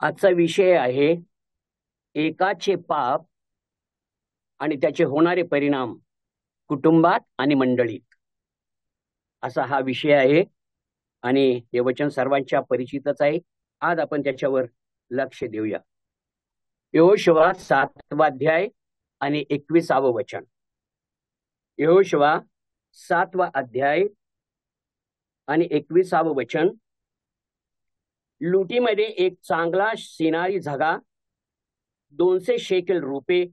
आजचा विषय आहे एकाचे पाप आणि त्याचे होणारे परिणाम कुटुंबात आणि मंडळीत. असा हा विषय आहे आणि हे वचन सर्वांच्या परिचितच आहे. आज आपण त्याच्यावर लक्ष देऊया. यहोशुवा 7वा अध्याय आणि 21वे वचन. यहोशुवा 7वा अध्याय आणि 21वे वचन. लुटीमध्ये एक चांगला सिनारी झगा, 200 शेकेल रुपये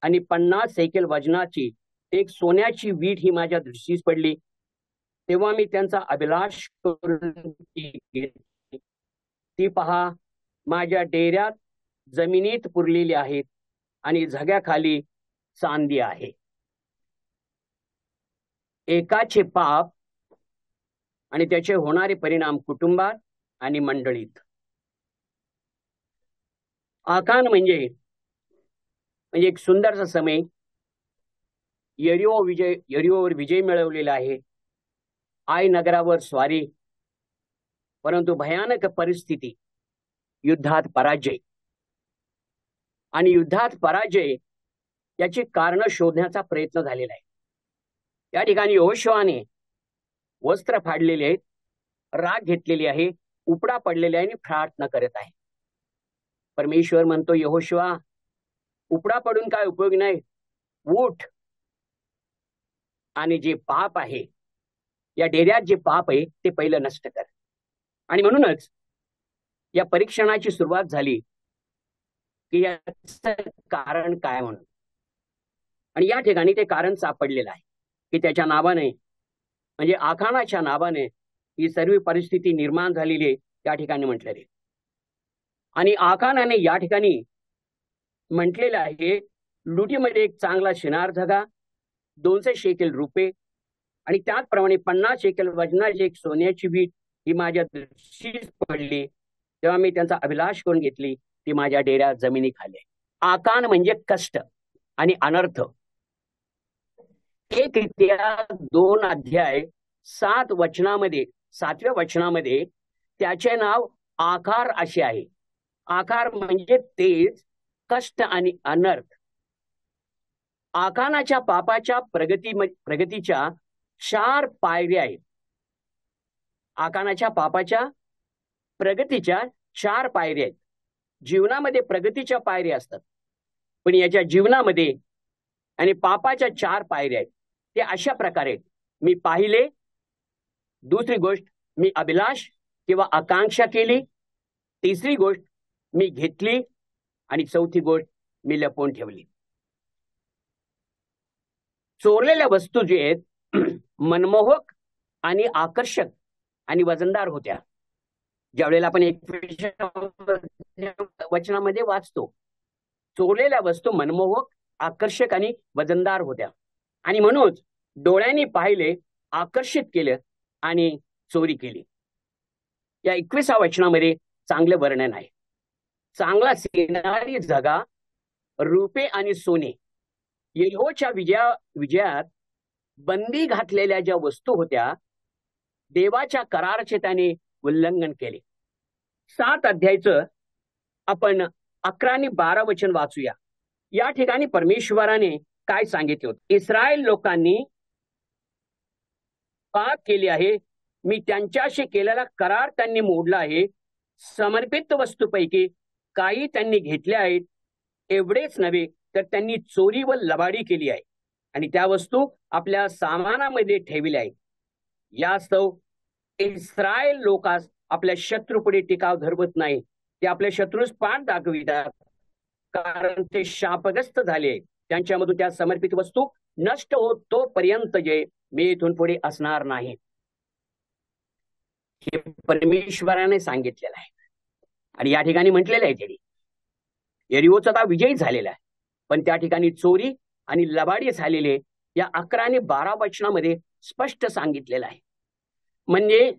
आणि 50 शेकेल वजनाची एक सोन्याची वीट ही माझ्या दृष्टीस पडली. तेव्हा मी त्यांचा अभिलाष करून ती पहा, माझ्या डेऱ्यात जमिनीत पुरलेली आहेत आणि झग्याखाली चांदी आहे. एकाचे पाप आणि त्याचे होणारे परिणाम कुटुंबात आणि मंडळीत. आकान म्हणजे एक सुंदरचा समय. यरिओवर विजय मिळवलेला आहे. आय नगरावर स्वारी, परंतु भयानक परिस्थिती, युद्धात पराजय. आणि युद्धात पराजय याची कारण शोधण्याचा प्रयत्न झालेला आहे. या ठिकाणी यहोशुवाने वस्त्र फाडलेले आहेत, राग घेतलेली आहे, उपडा पडलेले आहे आणि प्रार्थना करत आहे. परमेश्वर म्हणतो, यहोशुवा, उपडा पडून काय उपयोग नाही, उठ आणि जे पाप आहे, या डेऱ्यात जे पाप आहे ते पहिलं नष्ट कर. आणि म्हणूनच या परीक्षणाची सुरुवात झाली की याचं कारण काय म्हणून. आणि या ठिकाणी ते कारण सापडलेलं आहे की त्याच्या नावाने, म्हणजे आकानाच्या नावाने ही सर्व परिस्थिती निर्माण झालेली आहे त्या ठिकाणी म्हटलेले. आणि आकानाने या ठिकाणी म्हटलेलं आहे, लुटीमध्ये एक चांगला शिनार झगा, 200 शेकेल रुपये आणि त्याचप्रमाणे 50 शेकेल वजनाची एक सोन्याची वीट ही माझ्या दृष्टीस पडली. तेव्हा मी त्यांचा अभिलाष करून घेतली, ती माझ्या डेऱ्यात जमिनी खाली. आकान म्हणजे कष्ट आणि अनर्थ. 1 इतिहास 2 अध्याय 7व्या वचनामध्ये त्याचे नाव आकार असे आहे. आकार म्हणजे तेज, कष्ट आणि अनर्थ. आकानाच्या पापाच्या प्रगतीच्या 4 पायऱ्या आहेत. आकानाच्या पापाच्या प्रगतीच्या 4 पायऱ्या आहेत. जीवनामध्ये प्रगतीच्या पायऱ्या असतात, पण याच्या जीवनामध्ये आणि पापाच्या 4 पायऱ्या आहेत. ते अशा प्रकारे मी पाहिले, दुसरी गोष्ट मी अभिलाष किंवा आकांक्षा केली, तिसरी गोष्ट मी घेतली आणि चौथी गोष्ट मी लपवून ठेवली. चोरलेल्या वस्तू जे आहेत मनमोहक आणि आकर्षक आणि वजनदार होत्या. ज्यावेळेला आपण 21व्या वचनामध्ये वाचतो, चोरलेल्या वस्तू मनमोहक, आकर्षक आणि वजनदार होत्या. आणि म्हणून डोळ्यांनी पाहिले, आकर्षित केलं आणि चोरी केली. या 21व्या वचनामध्ये चांगले वर्णन आहे. चांगला सिनारी झगा, रुपे आणि सोने. यरीहोच्या विजयात बंदी घातलेल्या ज्या वस्तू होत्या, देवाच्या कराराचे त्याने उल्लंघन केले. 7 अध्यायचं आपण 11 आणि 12 वचन वाचूया. या ठिकाणी परमेश्वराने काय सांगितले होते? इस्रायल लोकांनी पाप केले आहे, मी त्यांच्याशी केलेला करार त्यांनी मोडला आहे. समर्पित वस्तूपैकी काही त्यांनी घेतल्या आहेत. एवढेच नव्हे तर त्यांनी चोरी व लबाडी केली आहे आणि त्या वस्तू आपल्या सामानामध्ये ठेवल्या आहेत. यास्तव इस्रायल लोकांस आपल्या शत्रूपुढे टिकाव धरवत नाही. ते आपल्या शत्रूस पाठ दाखवितात, कारण ते शापग्रस्त झाले. त्यांच्यामधून त्या समर्पित वस्तू नष्ट होत तोपर्यंत जे मी इथून पुढे असणार नाही. हे परमेश्वराने सांगितलेलं आहे. आणि या ठिकाणी म्हटलेलं आहे, त्यांनी यरीहोचा विजय झालेला आहे, पण त्या ठिकाणी चोरी आणि लबाडी झालेले या 11 आणि 12 वचनामध्ये स्पष्ट सांगितलेलं आहे. म्हणजे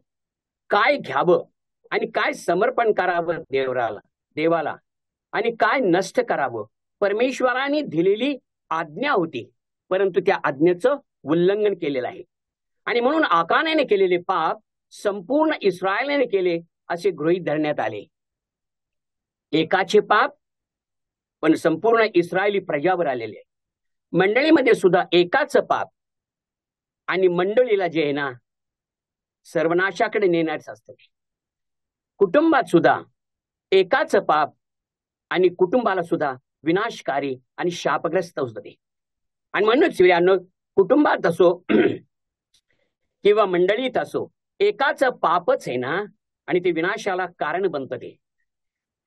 काय घ्यावं आणि काय समर्पण करावं देवाला आणि काय नष्ट करावं, परमेश्वराने दिलेली आज्ञा होती, परंतु त्या आज्ञेचं उल्लंघन केलेलं आहे. आणि म्हणून आकानाने केलेले पाप संपूर्ण इस्रायलाने केले असे गृहीत धरण्यात आले. एकाचे पाप पण संपूर्ण इस्रायली प्रजावर आलेले आहे. मंडळीमध्ये सुद्धा एकाचं पाप आणि मंडळीला जे आहे ना सर्वनाशाकडे नेणारच असतं. कुटुंबात सुद्धा एकाचं पाप आणि कुटुंबाला सुद्धा विनाशकारी आणि शापग्रस्त असतं ते. आणि म्हणूनच स्त्रियांनो, कुटुंबात असो किंवा मंडळीत असो, एकाचं पापच आहे ना आणि ते विनाशाला कारण बनतं ते.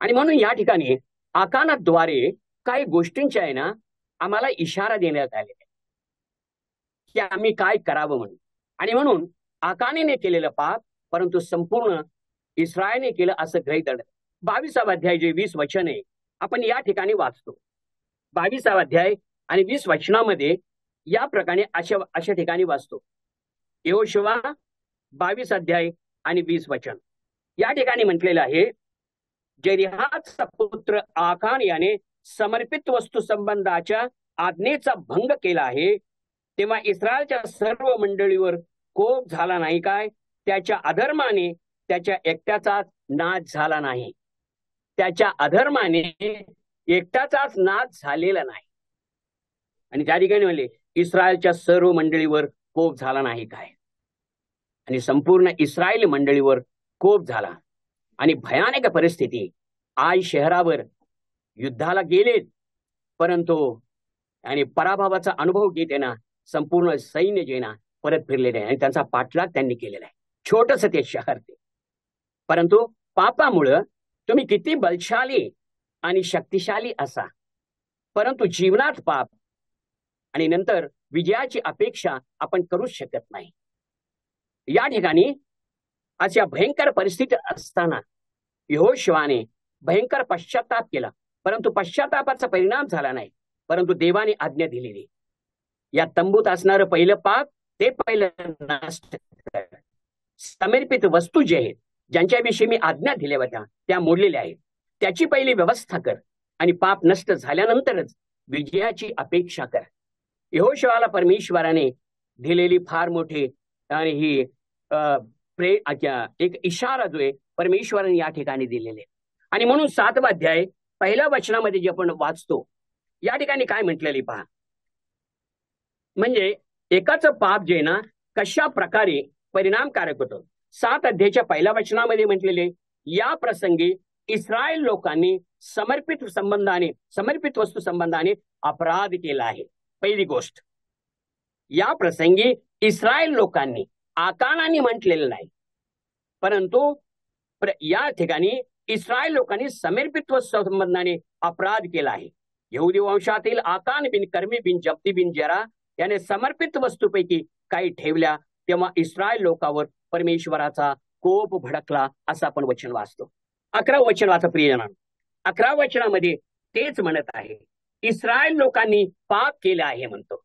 आणि म्हणून या ठिकाणी आकानाद्वारे काही गोष्टींचे आहे ना आम्हाला इशारा देण्यात आलेला आहे की आम्ही काय करावं म्हणून. आणि म्हणून आकानीने केलेलं पाप परंतु संपूर्ण इस्रायलने केलं असं गृहीत धरलं. 22वा अध्याय जे 20 वचन आहे आपण या ठिकाणी वाचतो. 22वा अध्याय आणि 20 वचनामध्ये या प्रकारे अशा ठिकाणी वाचतो. यहोशुवा 22 अध्याय आणि 20 वचन या ठिकाणी म्हटलेलं आहे, जेरिहाचा पुत्र आकान याने समर्पित वस्तू संबंधाच्या आज्ञेचा भंग केला आहे, तेव्हा इस्रायलच्या सर्व मंडळीवर कोप झाला नाही काय? त्याच्या अधर्माने त्याच्या एकट्याचाच नाश झाला नाही. त्याच्या अधर्माने एकट्याचाच नाश झालेला नाही. आणि त्या ठिकाणी म्हणले इस्रायलच्या सर्व मंडळीवर कोप झाला नाही काय? आणि संपूर्ण इस्रायल मंडळीवर कोप झाला. आणि भयानक परिस्थिती आज शहरावर युद्धाला गेलेत परंतु आणि पराभवाचा अनुभव घेत ना संपूर्ण सैन्य जे ना परत फिरलेले आहे आणि त्यांचा पाठलाग त्यांनी केलेला आहे. छोटस ते शहर ते, परंतु पापामुळं तुम्ही किती बलशाली आणि शक्तिशाली असा परंतु जीवनात पाप आणि नंतर विजयाची अपेक्षा आपण करूच शकत नाही. या ठिकाणी अशा भयंकर परिस्थिती असताना यहोशुवाने भयंकर पश्चाताप केला परंतु पश्चातापाचा परिणाम झाला नाही. परंतु देवाने आज्ञा दिलेली या तंबूत असणारं पहिलं पाप ते पहिलं नष्ट कर. समर्पित वस्तू जे आहेत ज्यांच्याविषयी मी आज्ञा दिल्या होत्या त्या मोडलेल्या आहेत, त्याची पहिली व्यवस्था कर आणि पाप नष्ट झाल्यानंतरच विजयाची अपेक्षा कर. यहोशुवाला परमेश्वराने दिलेली फार मोठी आणि ही एक इशारा जो आहे परमेश्वराने या ठिकाणी दिलेले. आणि म्हणून 7वा अध्याय पहिल्या वचनामध्ये जे आपण वाचतो या ठिकाणी काय म्हटलेले पहा, म्हणजे एकाचं पाप जे ना कशा प्रकारे परिणामकारक होतं. 7 अध्यायाच्या पहिल्या वचनामध्ये म्हटलेले, या प्रसंगी इस्रायल लोकांनी समर्पित वस्तू संबंधाने अपराध केला आहे. पहिली गोष्ट, या प्रसंगी इस्रायल लोकांनी, आकानाने म्हटलेलं नाही परंतु या ठिकाणी इस्रायल लोकांनी समर्पित वस्तू संबंधाने अपराध केला आहे. यहुदी वंशातील आकान बिन कर्मी बिन जप्ती बिन जरा याने समर्पित वस्तूपैकी काही ठेवल्या तेव्हा इस्रायल लोकांवर परमेश्वराचा कोप भडकला असं आपण वचन वाचतो. 11 वचन वाचा प्रियजनांनो. 11 वचनामध्ये तेच म्हणत आहे, इस्रायल लोकांनी पाप केले आहे म्हणतो.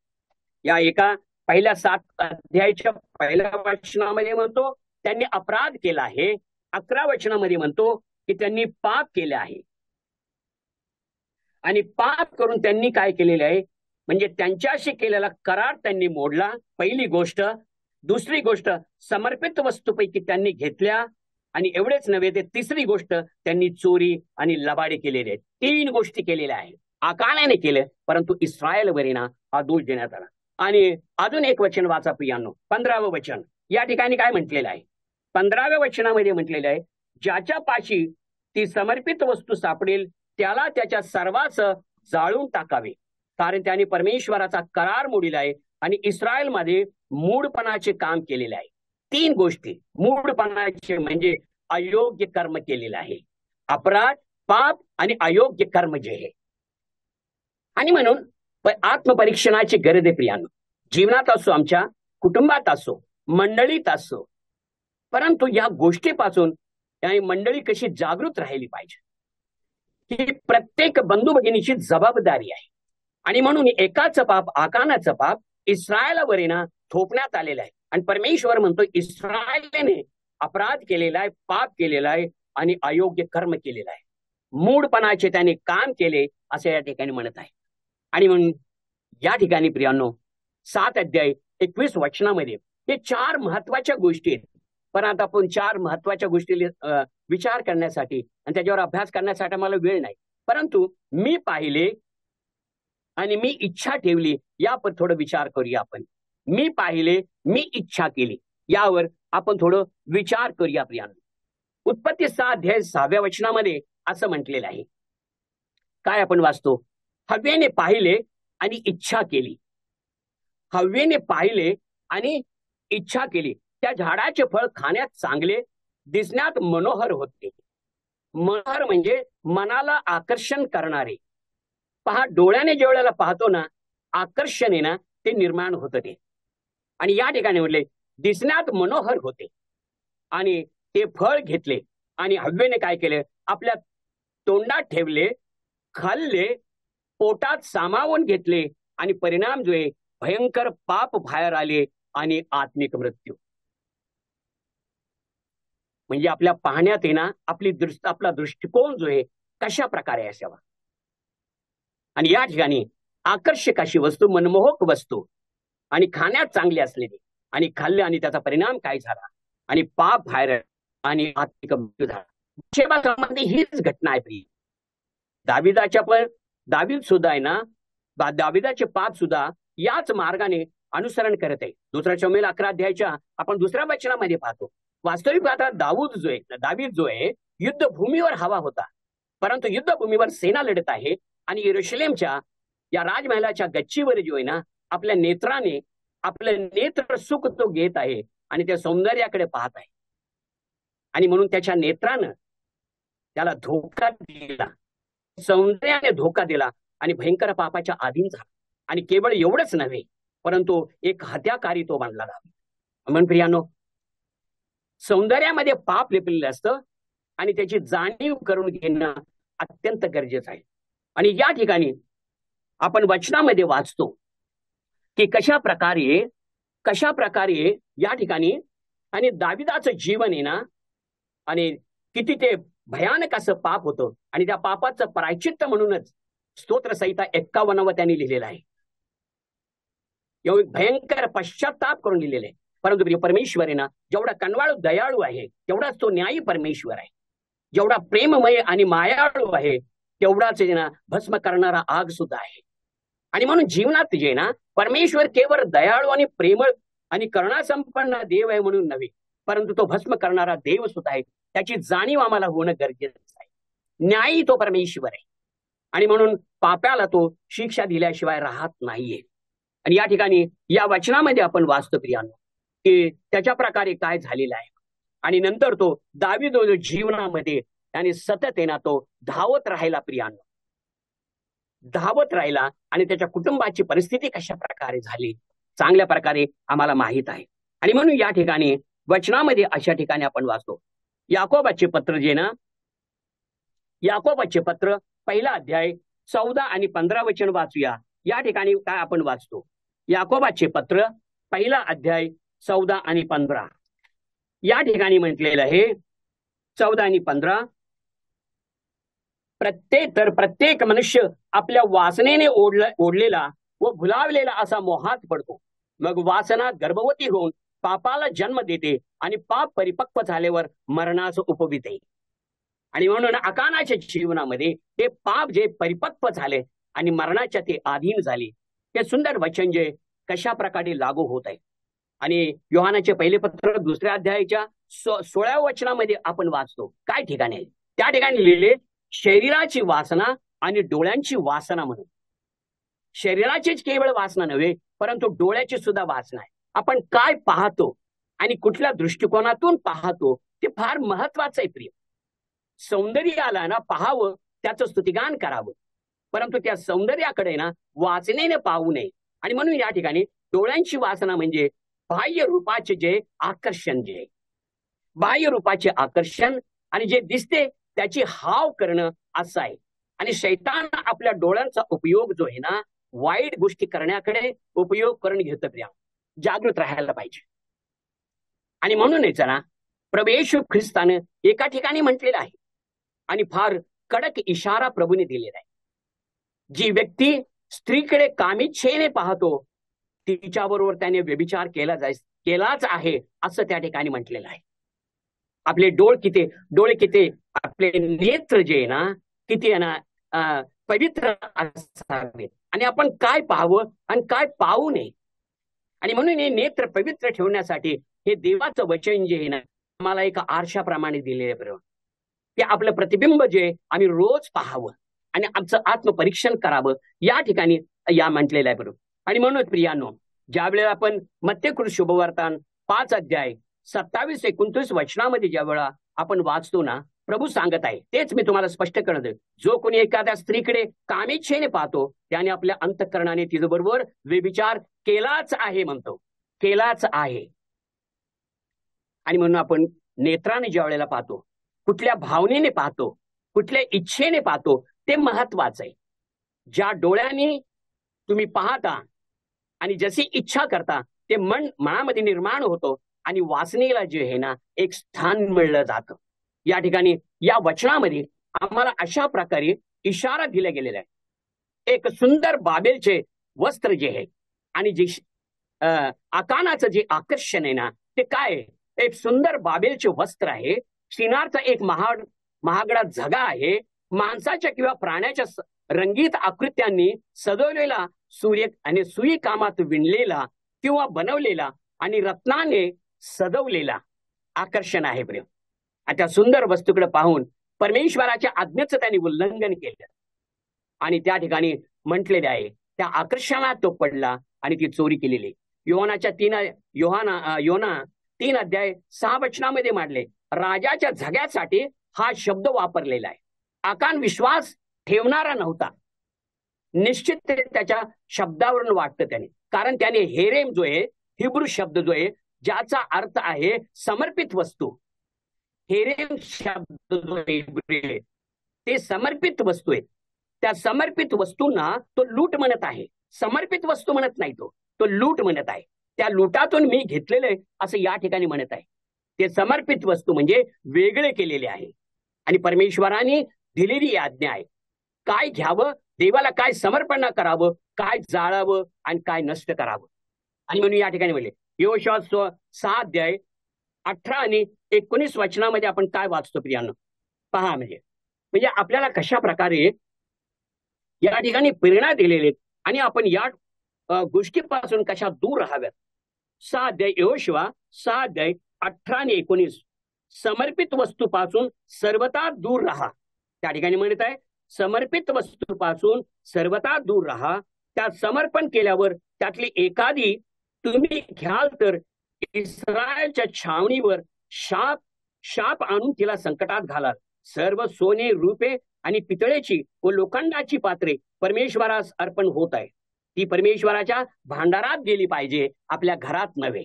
या एका पहिल्या 7 अध्यायाच्या पहिल्या वचनामध्ये म्हणतो त्यांनी अपराध केला आहे. 11 वचनामध्ये म्हणतो की त्यांनी पाप केले आहे. आणि पाप करून त्यांनी काय केलेले आहे, म्हणजे त्यांच्याशी केलेला करार त्यांनी मोडला. पहिली गोष्ट. दुसरी गोष्ट, समर्पित वस्तूपैकी त्यांनी घेतल्या. आणि एवढेच नव्हे ते तिसरी गोष्ट, त्यांनी चोरी आणि लबाडी केलेले आहेत. 3 गोष्टी केलेल्या आहेत. आकानाने केलं परंतु इस्रायलवरील हा दोष देण्यात आला. आणि अजून एक वचन वाचा प्रियांनो, 15वं वचन. या ठिकाणी काय म्हटलेलं आहे, 15व्या वचनामध्ये म्हटलेलं आहे, ज्याच्या पाशी ती समर्पित वस्तू सापडेल त्याला त्याच्या सर्वांच जाळून टाकावे, कारण त्याने परमेश्वराचा करार मोडीला आहे आणि इस्रायलमध्ये मूढपणाचे काम केलेले आहे. 3 गोष्टी मूढपणाचे म्हणजे अयोग्य कर्म केलेलं आहे. अपराध, पाप आणि अयोग्य कर्म जे आहे. आणि म्हणून आत्मपरीक्षणाची गरज आहे प्रियांनो. जीवनात असो, आमच्या कुटुंबात असो, मंडळीत असो, परंतु या गोष्टीपासून मंडळी कशी जागृत राहिली पाहिजे ही प्रत्येक बंधू भगिनीची जबाबदारी आहे. आणि म्हणून एकाचं पाप, आकानाचं पाप इस्रायलावरील थोपण्यात आलेलं आहे. आणि परमेश्वर म्हणतो इस्रायलने अपराध केलेला आहे, पाप केलेला आहे आणि अयोग्य कर्म केलेलं आहे. मूढपणाचे त्याने काम केले असं या ठिकाणी म्हणत आहे. आणि म्हणून या ठिकाणी प्रियांनो 7 अध्याय 21 वचनामध्ये हे 4 महत्वाच्या गोष्टी आहेत. पण आता आपण 4 महत्वाच्या गोष्टी विचार करण्यासाठी आणि त्याच्यावर अभ्यास करण्यासाठी मला वेळ नाही. परंतु मी पाहिले आणि मी इच्छा ठेवली यावर थोडं विचार करूया आपण. मी पाहिले, मी इच्छा केली, यावर आपण थोडं विचार करूया प्रियांनो. उत्पत्ती 6 अध्याय 6व्या वचनामध्ये असं म्हटलेलं आहे. काय आपण वाचतो? हव्वेने पाहिले आणि इच्छा केली. हव्वेने पाहिले आणि इच्छा केली. त्या झाडाचे फळ खाण्यात चांगले, दिसण्यात मनोहर होते. मनोहर म्हणजे मनाला आकर्षण करणारे. पहा, डोळ्याने ज्या वेळेला पाहतो ना, आकर्षण आहे ना, ते निर्माण होतं ते. आणि या ठिकाणी म्हटले दिसण्यात मनोहर होते. आणि ते फळ घेतले आणि हव्वेने काय केले? आपल्या तोंडात ठेवले, खाल्ले, पोटात सामावून घेतले आणि परिणाम जो आहे भयंकर पाप बाहेर आले आणि आत्मिक मृत्यू. म्हणजे आपल्या पाहण्यात आहे ना, आपला दृष्टिकोन जो आहे कशा प्रकारे असावा. आणि या ठिकाणी आकर्षक अशी वस्तू, मनमोहक वस्तू आणि खाण्यात चांगली असलेली, आणि खाल्ले आणि त्याचा परिणाम काय झाला आणि पाप बाहेर आणि आत्मिक मृत्यू झाला. शेबामध्ये हीच घटना आहे प्रिय. दावीद सुद्धा आहे ना, दाविदाचे पाप सुद्धा याच मार्गाने अनुसरण करत आहे. 2 शमूएल 11 अध्यायाच्या आपण 2ऱ्या वचनामध्ये पाहतो. वास्तविक आता दावीद जो आहे युद्धभूमीवर हवा होता, परंतु युद्धभूमीवर सेना लढत आहे आणि यरूशलेमच्या या राजमहालाच्या गच्चीवर जो आहे ना, आपल्या नेत्राने आपलं नेत्र सुख तो घेत आहे आणि त्या सौंदर्याकडे पाहत आहे. आणि म्हणून त्याच्या नेत्रानं त्याला धोका दिला, सौंदर्याने धोका दिला आणि भयंकर पापाच्या अधीन झाला. आणि केवळ एवढंच नव्हे, परंतु एक हत्याकारी तो मानला जावा. म्हणून प्रियानो, सौंदर्यामध्ये पाप लपलेलं असतं आणि त्याची जाणीव करून घेणं अत्यंत गरजेचं आहे. आणि या ठिकाणी आपण वचनामध्ये वाचतो की कशा प्रकारे या ठिकाणी आणि दाविदाचं जीवन आहे ना, आणि किती ते भयानक असं पाप होतं. आणि त्या पापाचं प्रायश्चित्त म्हणूनच स्तोत्रसंहिता 51 त्यांनी लिहिलेलं आहे. एवढे भयंकर पश्चाताप करून लिहिलेले. परंतु परमेश्वर आहे ना, जेवढा कनवाळू दयाळू आहे तेवढाच तो न्यायी परमेश्वर आहे. जेवढा प्रेममय आणि मायाळू आहे तेवढाच ना भस्म करणारा आग सुद्धा आहे. आणि म्हणून जीवनात जे ना, परमेश्वर केवळ दयाळू आणि प्रेमळ आणि करुणासंपन्न देव आहे म्हणून नव्हे, परंतु तो भस्म करणारा देव सुद्धा आहे. त्याची जाणीव आम्हाला होणं गरजेचं आहे. न्यायी तो परमेश्वर आहे आणि म्हणून पाप्याला तो शिक्षा दिल्याशिवाय राहत नाहीये. आणि या ठिकाणी या वचनामध्ये आपण वाचतो प्रियांनो की त्याच्या प्रकारे काय झालेलं आहे. आणि नंतर तो दावीद जीवनामध्ये आणि सतत आहे ना, तो धावत राहिला प्रियांनो, धावत राहिला. आणि त्याच्या कुटुंबाची परिस्थिती कशा प्रकारे झाली चांगल्या प्रकारे आम्हाला माहित आहे. आणि म्हणून या ठिकाणी वचनामध्ये अशा ठिकाणी आपण वाचतो. याकोबाचे पत्र जे ना, याकोबाचे पत्र 1 अध्याय 14 आणि 15 वचन वाचूया. या ठिकाणी काय आपण वाचतो? याकोबाचे पत्र 1 अध्याय 14 आणि 15. या ठिकाणी म्हटलेलं आहे 14 आणि 15. प्रत्येक मनुष्य आपल्या वासनेने ओढलेला व भुलावलेला असा मोहात पडतो. मग वासना गर्भवती होऊन पापाला जन्म देते आणि पाप परिपक्व झाल्यावर मरणास उपविते. आणि म्हणून अकानाच्या जीवनामध्ये ते पाप जे परिपक्व झाले आणि मरणाच्या ते अधीन झाले, ते सुंदर वचन जे कशा प्रकारे लागू होत आहे. आणि योहानाचे पहिले पत्र 2ऱ्या अध्यायाच्या 16व्या वचनामध्ये आपण वाचतो काय ठिकाणी आहे. त्या ठिकाणी लिहिले शरीराची वासना आणि डोळ्यांची वासना म्हणून. शरीराचीच केवळ वासना नव्हे, परंतु डोळ्याची सुद्धा वासना आहे. आपण काय पाहतो आणि कुठल्या दृष्टिकोनातून पाहतो ते फार महत्वाचं आहे प्रिय. सौंदर्य आला ना, पाहावं, त्याचं स्तुतिगान करावं, परंतु त्या सौंदर्याकडे ना वासनेने पाहू नये. आणि म्हणून या ठिकाणी डोळ्यांची वासना म्हणजे बाह्य रूपाचे जे आकर्षण, जे बाह्य रूपाचे आकर्षण आणि जे दिसते त्याची हाव करणं असं आहे. आणि शैतान आपल्या डोळ्यांचा उपयोग जो आहे ना, वाईट गोष्टी करण्याकडे उपयोग करून घेतं प्रिया. जागृत राहायला पाहिजे. आणि म्हणूनच ना प्रभू येशू ख्रिस्ताने एका ठिकाणी म्हटलेलं आहे आणि फार कडक इशारा प्रभूने दिलेला आहे. जी व्यक्ती स्त्रीकडे कामिच्छेने पाहतो तिच्याबरोबर त्याने व्यभिचार केलाच आहे असं त्या ठिकाणी म्हटलेलं आहे. आपले डोळे किती आपले नेत्र जे आहे ना किती आहे ना पवित्र असावे, आणि आपण काय पाहावं आणि काय पाहू नये. आणि म्हणून हे नेत्र पवित्र ठेवण्यासाठी हे देवाचं वचन जे आहे ना आम्हाला एका आरशाप्रमाणे दिलेलं आहे बरोबर. की आपलं प्रतिबिंब जे आम्ही रोज पाहावं आणि आमचं आत्मपरीक्षण करावं, या ठिकाणी या म्हटलेलं आहे बरोबर. आणि म्हणून प्रियानो, ज्या वेळेला आपण मत्तेकृत शुभवर्तमान 5 अध्याय 27-29 वचनामध्ये ज्या वेळा आपण वाचतो ना, प्रभू सांगत आहे तेच मी तुम्हाला स्पष्ट करत, जो कोणी एखाद्या स्त्रीकडे कामेच्छेने पाहतो त्याने आपल्या अंतःकरणाने तिच्याबरोबर व्यभिचार केलाच आहे म्हणतो, केलाच आहे. आणि म्हणून आपण नेत्राने ज्या वेळेला पाहतो, कुठल्या भावनेने पाहतो, कुठल्या इच्छेने पाहतो, ते महत्वाचं आहे. ज्या डोळ्यांनी तुम्ही पाहता आणि जशी इच्छा करता ते मनामध्ये निर्माण होतो आणि वासनेला जे आहे ना एक स्थान मिळलं जातं. या ठिकाणी या वचनामध्ये आम्हाला अशा प्रकारे इशारा दिला गेलेला आहे. एक सुंदर बाबेलचे वस्त्र जे आहे आणि जे आकानाचं जे आकर्षण आहे ना ते काय आहे, एक सुंदर बाबेलचे वस्त्र आहे. शिनारचा एक महागडा झगा आहे. माणसाच्या किंवा प्राण्याच्या रंगीत आकृत्यांनी सजवलेला सूर्य आणि सुई कामात विणलेला किंवा बनवलेला आणि रत्नाने सजवलेला आकर्षण आहे प्रेम. आणि त्या सुंदर वस्तूकडे पाहून परमेश्वराच्या आज्ञेचं त्यांनी उल्लंघन केलं आणि त्या ठिकाणी म्हटलेले आहे त्या आकर्षणात तो पडला आणि ती चोरी केलेली. योना 3 अध्याय 6 वचनामध्ये मांडले, राजाच्या झग्यासाठी हा शब्द वापरलेला आहे. आकान विश्वास ठेवणारा नव्हता, निश्चित त्याच्या शब्दावरून वाटतं त्याने, कारण त्याने हेरेम जो आहे हिब्रू शब्द जो आहे ज्याचा अर्थ आहे समर्पित वस्तू. हेरेम शब्द जो आहे ते समर्पित वस्तू आहे. त्या समर्पित वस्तूंना तो लूट म्हणत आहे, समर्पित वस्तू म्हणत नाही, तो लूट म्हणत आहे. त्या लुटातून मी घेतलेलं आहे असं या ठिकाणी म्हणत आहे. ते समर्पित वस्तू म्हणजे वेगळे केलेले आहे आणि परमेश्वराने दिलेली आज्ञा आहे काय घ्यावं, देवाला काय समर्पण करावं, काय जाळावं आणि काय नष्ट करावं. आणि म्हणून या ठिकाणी म्हणले यहोशुआ 6 अध्याय 18 आणि 19 वचनामध्ये आपण काय वाचतो प्रियांनो पहा. म्हणजे आपल्याला कशा प्रकारे या ठिकाणी प्रेरणा दिलेली आणि आपण या गोष्टीपासून कशा दूर राहाव्यात. 6 अध्याय यहोशुआ 6 अध्याय 18 आणि 19, समर्पित वस्तूपासून सर्वथा दूर राहा. त्या ठिकाणी म्हणत आहे समर्पित वस्तूपासून सर्वथा दूर राहा. त्या समर्पण केल्यावर त्यातली एखादी तुम्ही घ्याल तर इस्रायलच्या छावणीवर शाप आणून तिला संकटात घालाल. सर्व सोने रूपे आणि पितळेची व लोखंडाची पात्रे परमेश्वरास अर्पण होत आहे. ती परमेश्वराच्या भांडारात गेली पाहिजे, आपल्या घरात नव्हे.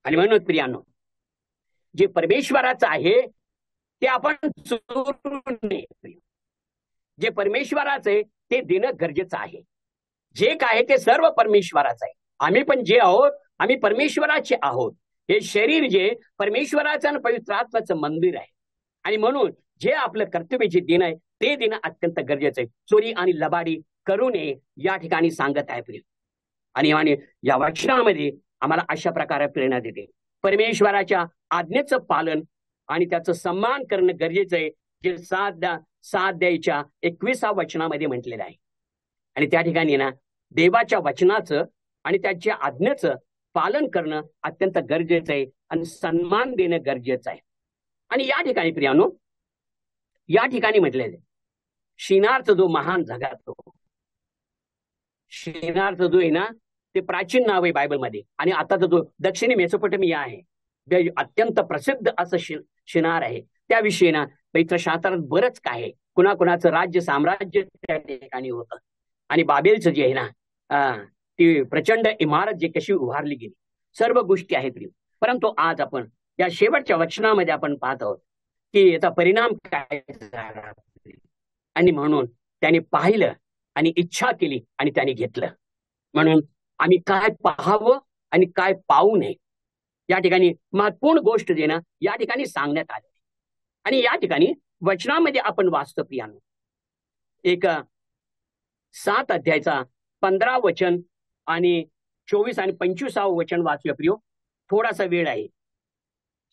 आणि म्हणून प्रियानो, जे परमेश्वराचं आहे ते आपण चोरून नये. जे परमेश्वराचं आहे ते देणं गरजेचं आहे. जे काय ते सर्व परमेश्वराचं आहे. आम्ही पण जे आहोत आम्ही परमेश्वराचे आहोत. हे शरीर जे परमेश्वराचं आणि पवित्र आत्म्याचं मंदिर आहे. आणि म्हणून जे आपलं कर्तव्य जे देणं आहे ते देणं अत्यंत गरजेचं आहे. चोरी आणि लबाडी करू नये या ठिकाणी सांगत आहे प्रिय. आणि या वचनामध्ये आम्हाला अशा प्रकारे प्रेरणा देते. परमेश्वराच्या आज्ञेचं पालन आणि त्याचं सन्मान करणं गरजेचं आहे, जे 6 अध्यायाच्या 21 वचनामध्ये म्हटलेलं आहे. आणि त्या ठिकाणी ना देवाच्या वचनाचं आणि त्याच्या आज्ञेचं पालन करणं अत्यंत गरजेचं आहे आणि सन्मान देणं गरजेचं आहे. आणि या ठिकाणी प्रियानो, या ठिकाणी म्हटलेलं आहे शिनारचा जो महान झगा, तो शिनारचा जो आहे ना ते प्राचीन नाव आहे बायबलमध्ये. आणि आताचा जो दक्षिणी मेसोपोटेमिया आहे अत्यंत प्रसिद्ध असं शिनार आहे. त्याविषयी ना पवित्रशास्त्रात बरंच काय आहे, कुणाकुणाचं राज्य साम्राज्य त्या ठिकाणी होतं. आणि बाबेलचं जे आहे ना ती प्रचंड इमारत जी कशी उभारली गेली, सर्व गोष्टी आहेत. परंतु आज आपण या शेवटच्या वचनामध्ये आपण पाहत आहोत की याचा परिणाम काय झाला. आणि म्हणून त्याने पाहिलं आणि इच्छा केली आणि त्याने घेतलं. म्हणून आम्ही काय पाहावं आणि काय पाहू नये या ठिकाणी महत्वपूर्ण गोष्ट जे ना या ठिकाणी सांगण्यात आले. आणि या ठिकाणी वचनामध्ये आपण वाचतो प्रियानो, एक 7 अध्यायाचा 15 वचन आणि 24 आणि 25 वचन वाचूया प्रियो. थोडासा वेळ आहे.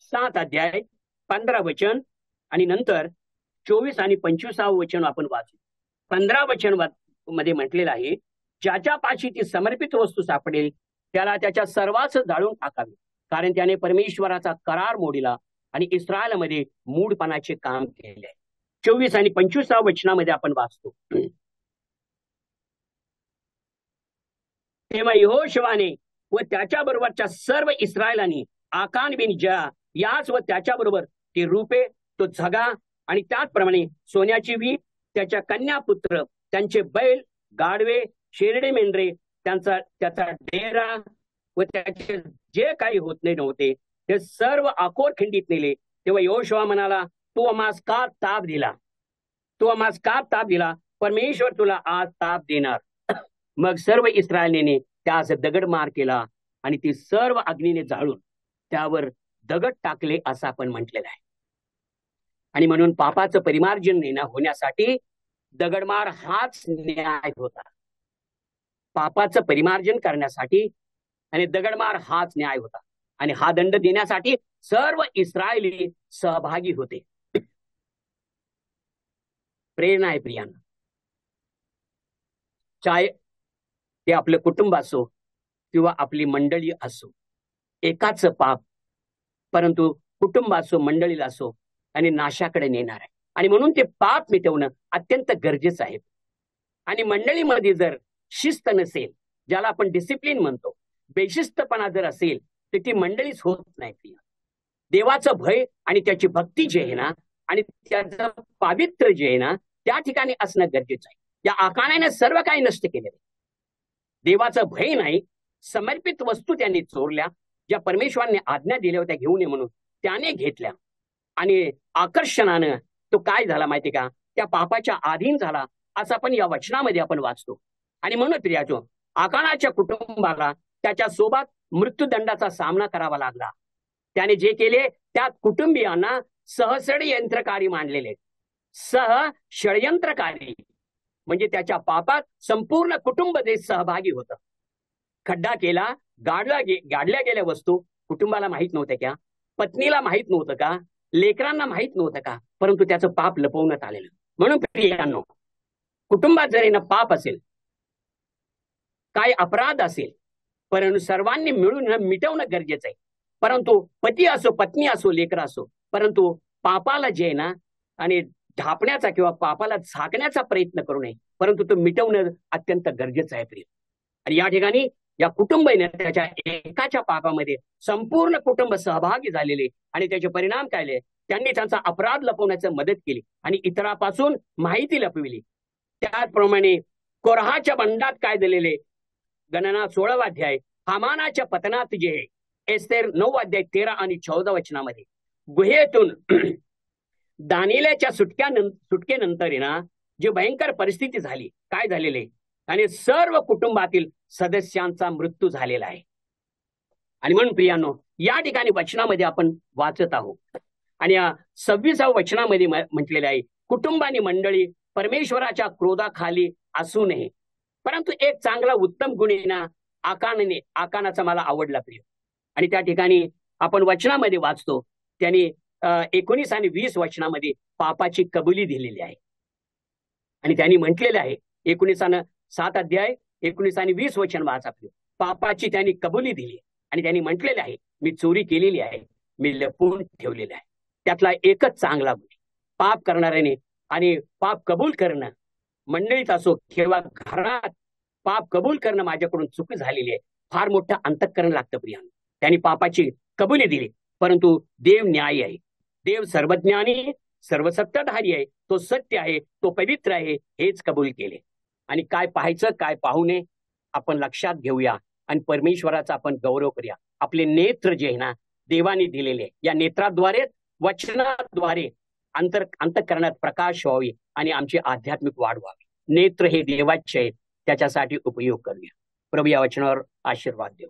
7 अध्याय 15 वचन आणि नंतर 24 आणि 25 वचन आपण वाचू. 15 वचन मध्ये म्हटलेलं आहे, ज्याच्या पाशी ती समर्पित वस्तू सापडेल त्याला त्याच्या सर्वांच जाळून टाकावे, कारण त्याने परमेश्वराचा करार मोडिला आणि इस्रायलमध्ये मूढपणाचे काम केले. 24 आणि 25 वचनामध्ये आपण वाचतो, तेव्हा यहोशुवाने व त्याच्याबरोबरच्या सर्व इस्रायलांनी आकान बिन जरा याच व त्याच्याबरोबर ती रूपे, तो झगा आणि त्याचप्रमाणे सोन्याची वी, त्याच्या कन्या पुत्र, त्यांचे बैल, गाढवे, शेरडे, मेंढरे, त्याचा डेरा व त्याचे जे काही होत नव्हते ते सर्व आकोर खिंडीत नेले. तेव्हा यहोशुवा म्हणाला, तू आम्हास का ताप दिला? तू आम्हास का ताप दिला? परमेश्वर तुला आज ताप देणार. मग सर्व इस्रायलीने त्यास दगड मार केला आणि ती सर्व अग्नीने जाळून त्यावर दगड टाकले असं आपण म्हटलेलं आहे. आणि म्हणून पापाचं परिमार्जन होण्यासाठी दगडमार हाच न्याय होता. पापाचं परिमार्जन करण्यासाठी आणि दगडमार हाच न्याय होता. आणि हा दंड देण्यासाठी सर्व इस्रायली सहभागी होते. प्रेरणा आहे प्रियांना, चाहे ते आपलं कुटुंब असो किंवा आपली मंडळी असो, एकाच पाप परंतु कुटुंब असो, मंडळीला असो, आणि नाशाकडे नेणार आहे. आणि म्हणून ते पाप मिटवणं अत्यंत गरजेचं आहे. आणि मंडळीमध्ये जर शिस्त नसेल, ज्याला आपण डिसिप्लिन म्हणतो, बेशिस्तपणा जर असेल तर ती मंडळीच होत नाही. देवाचं भय आणि त्याची भक्ती जे आहे ना, आणि त्याचं पावित्र्य जे आहे ना, त्या ठिकाणी असणं गरजेचं आहे. या आकानाने सर्व काही नष्ट केले. देवाचं भय नाही, समर्पित वस्तू त्यांनी चोरल्या, ज्या परमेश्वराने आज्ञा दिल्या होत्या घेऊन ये म्हणून, त्याने घेतल्या. आणि आकर्षणानं तो काय झाला माहिती का, त्या पापाच्या अधीन झाला असं आपण या वचनामध्ये आपण वाचतो. आणि म्हणून प्रियाचो, आकानाच्या कुटुंबाला त्याच्या सोबत मृत्यूदंडाचा सामना करावा लागला. त्याने जे केले त्यात कुटुंबियांना सहषड्यंत्रकारी मानलेले. षडयंत्रकारी म्हणजे त्याच्या पापात संपूर्ण कुटुंब सहभागी होतं. खड्डा केला, गाडल्या गेल्या वस्तू कुटुंबाला माहित नव्हत्या का? पत्नीला माहित नव्हतं का? लेकरांना माहित नव्हतं का? परंतु त्याचं पाप लपवण्यात आलेलं. म्हणून प्रियांनो, कुटुंबात जर पाप असेल, काय अपराध असेल, परंतु सर्वांनी मिळून मिटवणं गरजेचं आहे. परंतु पती असो, पत्नी असो, लेकर असो, परंतु पापाला जे आहे ना, आणि ढापण्याचा किंवा पापाला झाकण्याचा प्रयत्न करू नये, परंतु तो मिटवणं अत्यंत गरजेचं आहे प्रिय. आणि या ठिकाणी या कुटुंबाने त्याच्या एकाच्या पापामध्ये संपूर्ण कुटुंब सहभागी झालेले आणि त्याचे परिणाम काय, त्यांनी त्यांचा अपराध लपवण्याची मदत केली आणि इतरांपासून माहिती लपविली. त्याचप्रमाणे कोरहाच्या बंडात काय दिलेले, गणना 16 अध्याय, हामानाच्या पतनात जे आहे, एस्तेर 9 अध्याय 13 आणि 14 वचनामध्ये, गुहेतून दानिएलच्या सुटकेनंतर ना जी भयंकर परिस्थिती झाली, काय झालेले, आणि सर्व कुटुंबातील सदस्यांचा मृत्यू झालेला आहे. आणि म्हणून प्रियांनो, या ठिकाणी वचनामध्ये आपण वाचत आहोत. आणि या 26व्या वचनामध्ये म्हटलेले आहे, कुटुंबानी मंडळी परमेश्वराच्या क्रोधाखाली असू नये. परंतु एक चांगला उत्तम गुण ना आकानाचा मला आवडला प्रिय. आणि त्या ठिकाणी आपण वचनामध्ये वाचतो, त्यांनी 19 आणि 20 वचनामध्ये पापाची कबुली दिलेली आहे. आणि त्यांनी म्हटलेले आहे, 7 अध्याय 19 आणि 20 वचन वाचा. पापाची त्यांनी कबुली दिली आणि त्यांनी म्हटलेले आहे, मी चोरी केलेली आहे, मी लपवून ठेवलेलं आहे. त्यातला एकच चांगला गुण, पाप करणाऱ्याने आणि पाप कबूल करणं, मंडळीत असो किंवा घरात पाप कबूल करणं माझ्याकडून चूक झालेली आहे. फार मोठं अंतःकरण लागतं प्रियांनो. त्यांनी पापाची कबुली दिली, परंतु देव न्यायी आहे, देव सर्वज्ञानी सर्वसत्ताधारी आहे, तो सत्य आहे, तो पवित्र आहे, हेच कबूल केले. आणि काय पाहायचं काय पाहू नये आपण लक्षात घेऊया आणि परमेश्वराचा आपण गौरव करूया. आपले नेत्र जे आहे ना देवाने दिलेले, या नेत्राद्वारे वचनाद्वारे अंतःकरणात प्रकाश व्हावी आणि आमची आध्यात्मिक वाढ व्हावी. नेत्र हे देवाचे आहेत, त्याच्यासाठी उपयोग करूया. प्रभू या वचनावर आशीर्वाद देव.